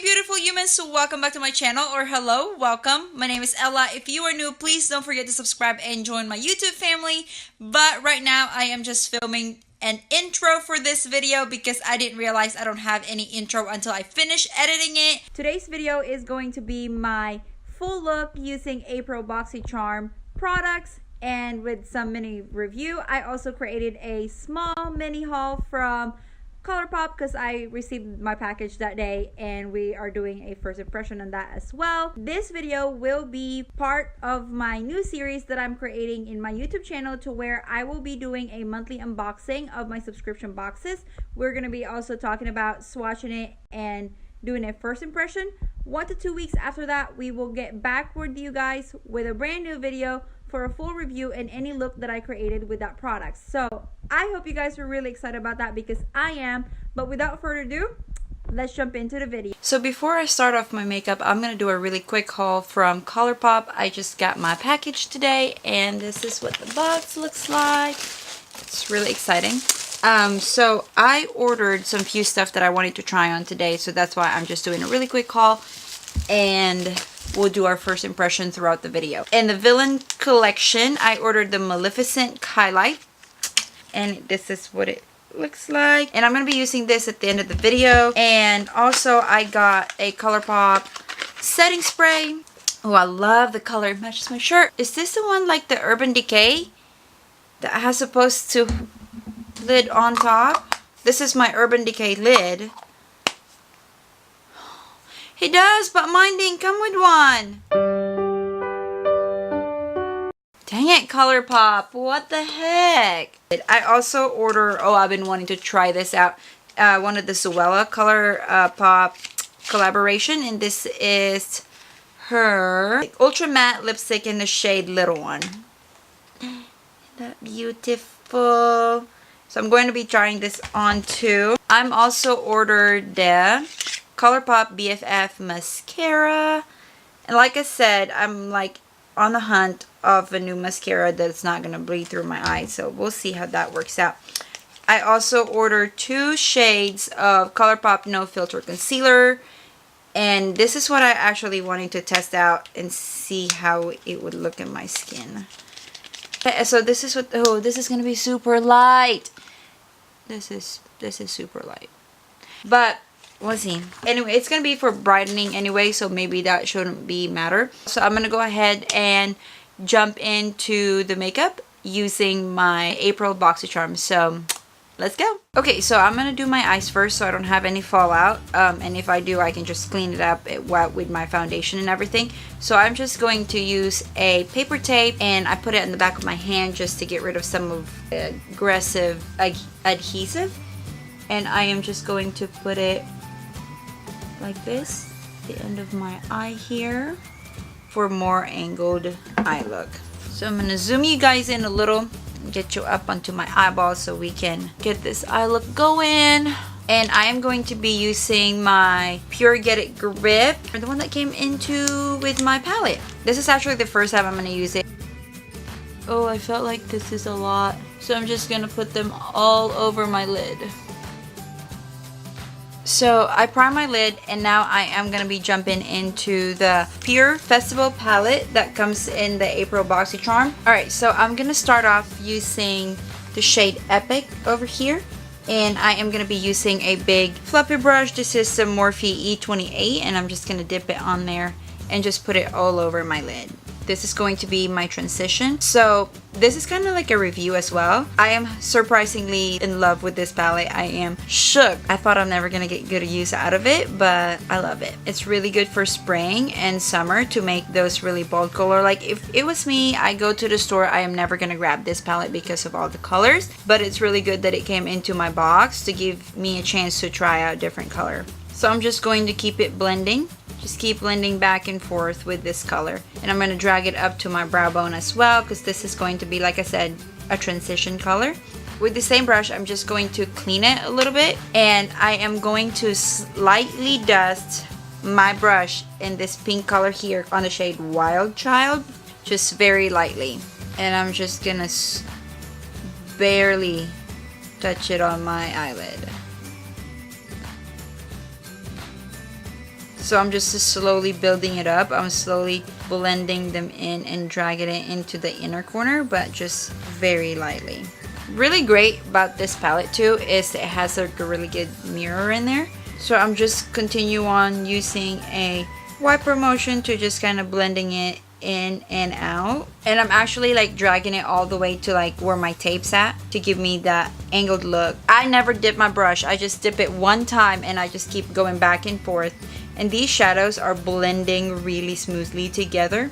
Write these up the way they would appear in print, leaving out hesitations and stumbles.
beautiful humans, so welcome back to my channel, or hello, welcome. My name is Ella. If you are new, please don't forget to subscribe and join my YouTube family. But right now I am just filming an intro for this video because I didn't realize I don't have any intro until I finish editing it. Today's video is going to be my full look using April Boxycharm products and with some mini review. I also created a small mini haul from Colourpop because I received my package that day and we are doing a first impression on that as well. This video will be part of my new series that I'm creating in my YouTube channel, to where I will be doing a monthly unboxing of my subscription boxes. We're going to be also talking about swatching it and doing a first impression. 1 to 2 weeks after that, we will get back with you guys with a brand new video for a full review and any look that I created with that product. So I hope you guys are really excited about that, because I am. But without further ado, let's jump into the video. So before I start off my makeup, I'm gonna do a really quick haul from Colourpop. I just got my package today and this is what the box looks like. It's really exciting. So I ordered some few stuff that I wanted to try on today, so that's why I'm just doing a really quick haul, and we'll do our first impression throughout the video. In the Villain collection, I ordered the Maleficent highlight, and this is what it looks like. And I'm going to be using this at the end of the video. And also I got a Colourpop setting spray. Oh, I love the color. It matches my shirt. Is this the one like the Urban Decay that has supposed to lid on top? This is my Urban Decay lid. It does, but mine didn't come with one. Dang it, Colourpop. What the heck? I also ordered, I've been wanting to try this out. One of the Zoella Colourpop collaboration. And this is her Ultra Matte lipstick in the shade Little One. Isn't that beautiful? So I'm going to be trying this on too. I'm also ordered the Colourpop BFF mascara, and like I said, I'm like on the hunt of a new mascara that's not gonna bleed through my eyes, so we'll see how that works out. I also ordered 2 shades of Colourpop No Filter concealer, and this is what I actually wanted to test out and see how it would look in my skin. Okay, so this is what, this is gonna be super light. This is super light, but we'll see. Anyway, it's gonna be for brightening anyway, so maybe that shouldn't be matter. So I'm gonna go ahead and jump into the makeup using my April Boxycharm. So let's go. Okay, so I'm gonna do my eyes first so I don't have any fallout, and if I do, I can just clean it up with my foundation and everything. So I'm just going to use a paper tape, and I put it in the back of my hand just to get rid of some of the aggressive adhesive, and I am just going to put it like this, the end of my eye here, for more angled eye look. So I'm gonna zoom you guys in a little, get you up onto my eyeball so we can get this eye look going. And I am going to be using my PUR Get It grip, the one that came into with my palette. This is actually the first time I'm gonna use it. Oh, I felt like this is a lot, so I'm just gonna put them all over my lid. So I prime my lid, and now I am going to be jumping into the PUR Festival palette that comes in the April Boxycharm. Alright, so I'm going to start off using the shade Epic over here. And I am going to be using a big fluffy brush. This is some Morphe E28, and I'm just going to dip it on there and just put it all over my lid. This is going to be my transition. So this is kind of like a review as well. I am surprisingly in love with this palette. I am shook. I thought I'm never gonna get good use out of it, but I love it. It's really good for spring and summer to make those really bold color. Like if it was me, I go to the store, I am never gonna grab this palette because of all the colors, but it's really good that it came into my box to give me a chance to try out different color. So I'm just going to keep it blending. Just keep blending back and forth with this color. And I'm going to drag it up to my brow bone as well, because this is going to be, like I said, a transition color. With the same brush, I'm just going to clean it a little bit. And I am going to slightly dust my brush in this pink color here on the shade Wild Child. Just very lightly. And I'm just going to barely touch it on my eyelid. So I'm just slowly building it up. I'm slowly blending them in and dragging it into the inner corner, but just very lightly. Really great about this palette too is it has like a really good mirror in there. So I'm just continue on using a wiper motion to just kind of blending it in and out, and I'm actually like dragging it all the way to like where my tape's at to give me that angled look. I never dip my brush, I just dip it one time and I just keep going back and forth, and these shadows are blending really smoothly together.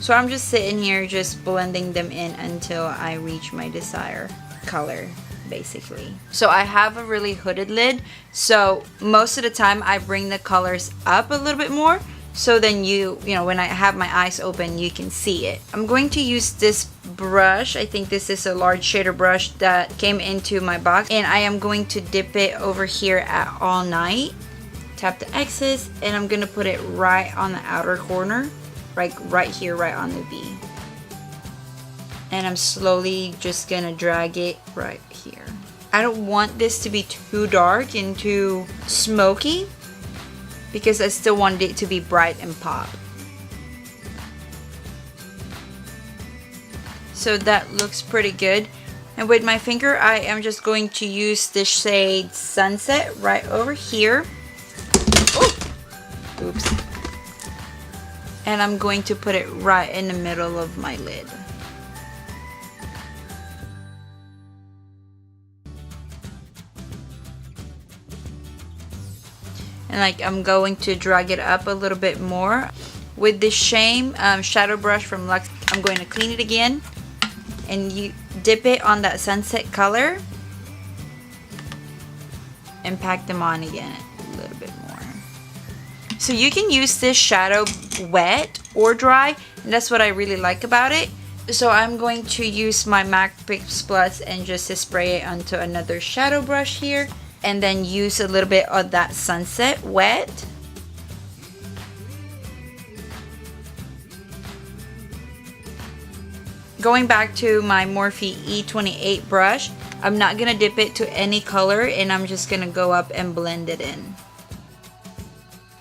So I'm just sitting here just blending them in until I reach my desired color basically. So I have a really hooded lid, so most of the time I bring the colors up a little bit more, so then you know, when I have my eyes open, you can see it. I'm going to use this brush. I think this is a large shader brush that came into my box, and I am going to dip it over here at all night. Tap the X's, and I'm gonna put it right on the outer corner, right here, right on the V. And I'm slowly just gonna drag it right here. I don't want this to be too dark and too smoky, because I still want it to be bright and pop. So that looks pretty good. And with my finger, I am just going to use the shade Sunset right over here. Oh, oops. And I'm going to put it right in the middle of my lid. And like I'm going to drag it up a little bit more. With this shadow brush from Lux, I'm going to clean it again, and you dip it on that sunset color and pack them on again a little bit more. So you can use this shadow wet or dry, and that's what I really like about it. So I'm going to use my MAC Fix Plus and just spray it onto another shadow brush here, and then use a little bit of that sunset wet. Going back to my Morphe E28 brush, I'm not gonna dip it to any color, and I'm just gonna go up and blend it in.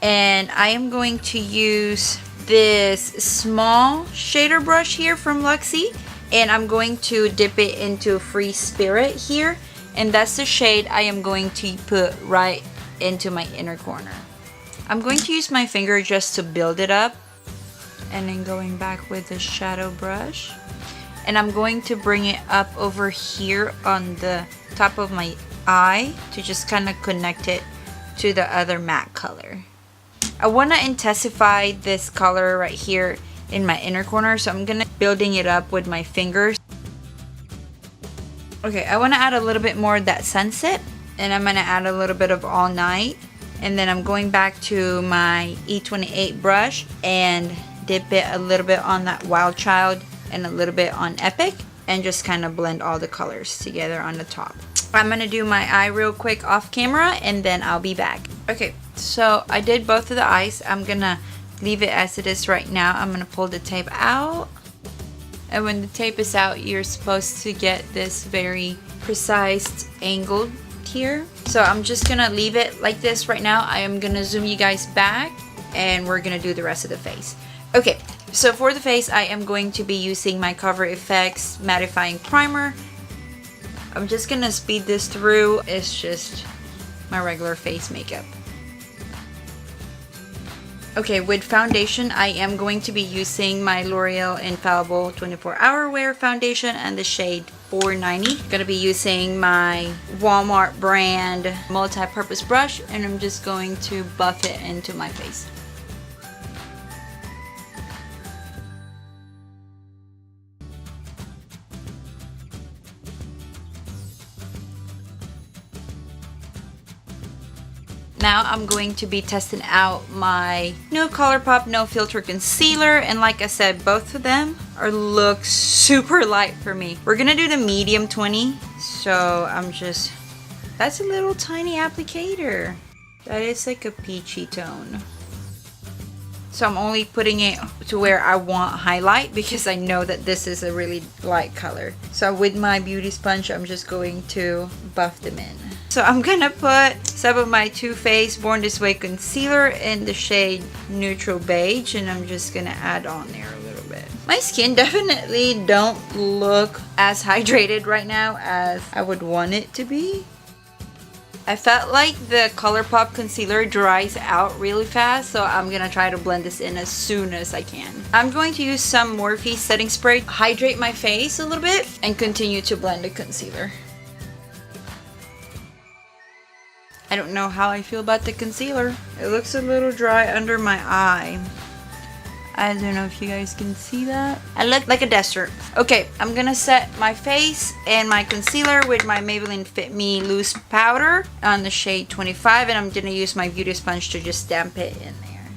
And I am going to use this small shader brush here from Luxie, and I'm going to dip it into Free Spirit here, and that's the shade I am going to put right into my inner corner. I'm going to use my finger just to build it up, and then going back with the shadow brush, and I'm going to bring it up over here on the top of my eye to just kind of connect it to the other matte color. I want to intensify this color right here in my inner corner, so I'm gonna building it up with my fingers. Okay, I want to add a little bit more of that sunset, and I'm gonna add a little bit of all night, and then I'm going back to my E28 brush and dip it a little bit on that Wild Child and a little bit on Epic, and just kind of blend all the colors together on the top. I'm gonna do my eye real quick off camera, and then I'll be back. Okay, so I did both of the eyes. I'm gonna leave it as it is right now. I'm gonna pull the tape out, and when the tape is out, you're supposed to get this very precise angle here. So I'm just gonna leave it like this right now. I am gonna zoom you guys back, and we're gonna do the rest of the face. Okay, so for the face, I am going to be using my CoverFx Mattifying Primer. I'm just gonna speed this through. It's just my regular face makeup. Okay, with foundation, I am going to be using my L'Oreal Infallible 24-Hour Wear Foundation and the shade 490. I'm gonna be using my Walmart brand multi-purpose brush, and I'm just going to buff it into my face. Now I'm going to be testing out my new Colourpop No Filter Concealer, and like I said, both of them look super light for me. We're gonna do the medium 20, so that's a little tiny applicator. That is like a peachy tone. So I'm only putting it to where I want highlight because I know that this is a really light color. So with my beauty sponge, I'm just going to buff them in. So I'm gonna put some of my Too Faced Born This Way concealer in the shade Neutral Beige, and I'm just gonna add on there a little bit. My skin definitely don't look as hydrated right now as I would want it to be. I felt like the Colourpop concealer dries out really fast, so I'm gonna try to blend this in as soon as I can. I'm going to use some Morphe setting spray, hydrate my face a little bit, and continue to blend the concealer. I don't know how I feel about the concealer. It looks a little dry under my eye. I don't know if you guys can see that. I look like a desert. Okay, I'm gonna set my face and my concealer with my Maybelline Fit Me Loose Powder on the shade 25, and I'm gonna use my beauty sponge to just damp it in there.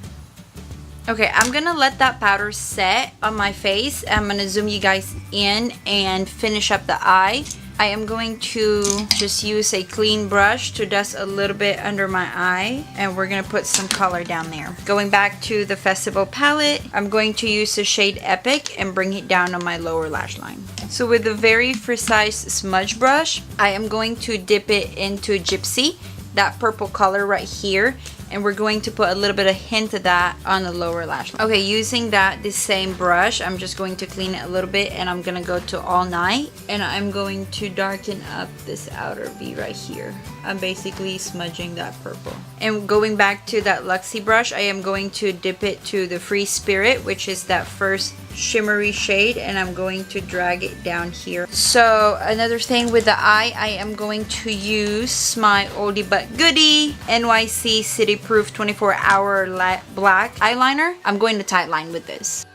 Okay, I'm gonna let that powder set on my face. I'm gonna zoom you guys in and finish up the eye. I am going to just use a clean brush to dust a little bit under my eye, and we're gonna put some color down there. Going back to the Festival palette, I'm going to use the shade Epic and bring it down on my lower lash line. So with a very precise smudge brush, I am going to dip it into Gypsy, that purple color right here, and we're going to put a little bit of hint of that on the lower lash line. Okay, using this same brush, I'm just going to clean it a little bit, and I'm gonna go to All Night, and I'm going to darken up this outer V right here. I'm basically smudging that purple. And going back to that Luxie brush, I am going to dip it to the Free Spirit, which is that first shimmery shade, and I'm going to drag it down here. So another thing with the eye, I am going to use my oldie but goodie NYC City Proof 24-hour black eyeliner. I'm going to tightline with this.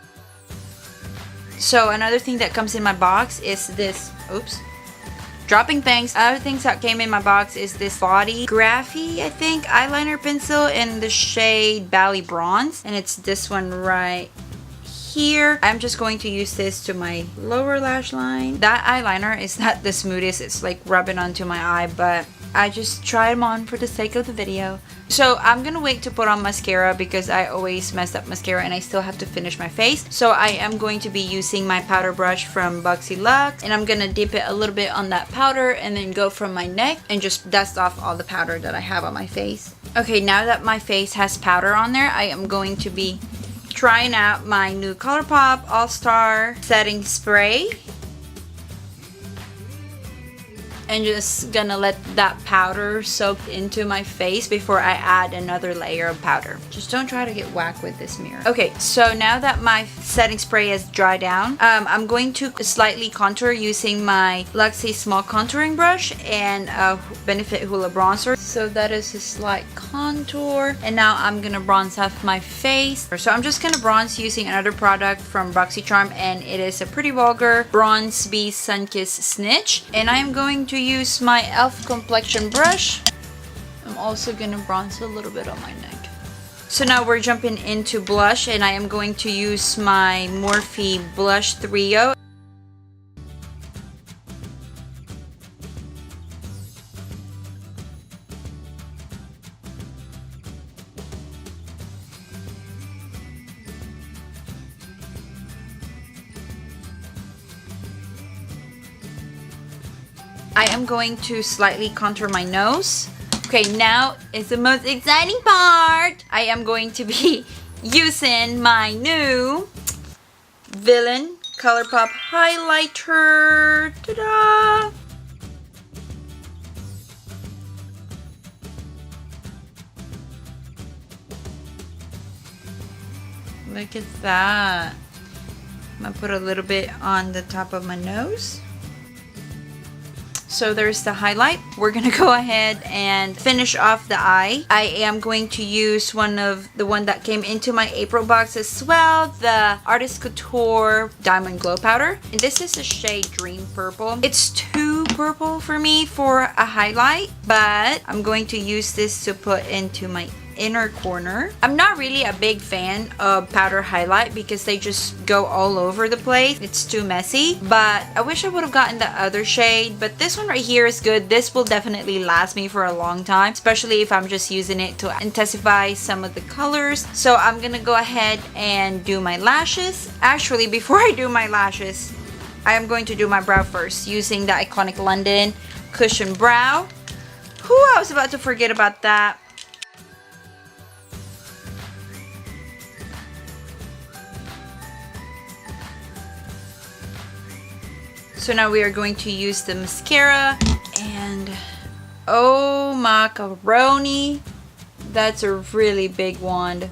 So another thing that comes in my box is this, oops, dropping things. Other things that came in my box is this bodyography, I think, eyeliner pencil in the shade Bali Bronze, and it's this one right here. I'm just going to use this to my lower lash line. That eyeliner is not the smoothest, it's like rubbing onto my eye, but I just tried them on for the sake of the video. So I'm gonna wait to put on mascara because I always mess up mascara and I still have to finish my face. So I am going to be using my powder brush from Boxycharm, and I'm gonna dip it a little bit on that powder and then go from my neck and just dust off all the powder that I have on my face. Okay, now that my face has powder on there, I am going to be trying out my new Colourpop All-Star Setting Spray. And just gonna let that powder soak into my face before I add another layer of powder. Just don't try to get whacked with this mirror. Okay, so now that my setting spray has dried down, I'm going to slightly contour using my Luxie small contouring brush and Benefit Hoola bronzer. So that is a slight contour, and now I'm gonna bronze off my face. So I'm just gonna bronze using another product from Boxycharm, and it is a Pretty Vulgar Bronze Bee Sunkiss Snitch, and I'm going to use my e.l.f. complexion brush. I'm also gonna bronze a little bit on my neck. So now we're jumping into blush, and I am going to use my Morphe Blush 3.0. I am going to slightly contour my nose. Okay, now is the most exciting part. I am going to be using my new Villain Colourpop highlighter. Ta-da! Look at that. I'm gonna put a little bit on the top of my nose. So there's the highlight. We're gonna go ahead and finish off the eye. I am going to use the one that came into my April box as well, the Artist Couture Diamond Glow Powder. And this is the shade Dream Purple. It's too purple for me for a highlight, but I'm going to use this to put into my inner corner. I'm not really a big fan of powder highlight because they just go all over the place. It's too messy, but I wish I would have gotten the other shade, but this one right here is good. This will definitely last me for a long time, especially if I'm just using it to intensify some of the colors. So I'm gonna go ahead and do my lashes. Actually, before I do my lashes, I am going to do my brow first using the iconic London Cushion Brow. Whew, I was about to forget about that. So now we are going to use the mascara, and oh macaroni, that's a really big wand.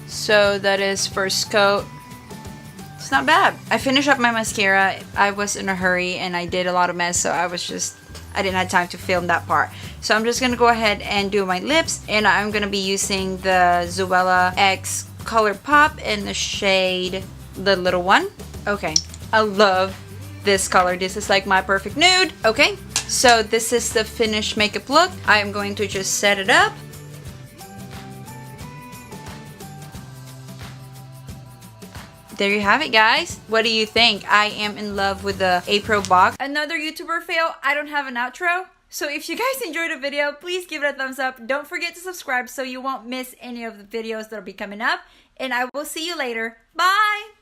So that is first coat. It's not bad. I finished up my mascara. I was in a hurry and I did a lot of mess, so I didn't have time to film that part. So I'm just gonna go ahead and do my lips, and I'm gonna be using the Zoella X Colourpop in the shade, the little one. Okay, I love this color. This is like my perfect nude. Okay, so this is the finished makeup look. I am going to just set it up. There you have it, guys. What do you think? I am in love with the April box. Another YouTuber fail. I don't have an outro. So if you guys enjoyed the video, please give it a thumbs up. Don't forget to subscribe so you won't miss any of the videos that'll be coming up. And I will see you later. Bye!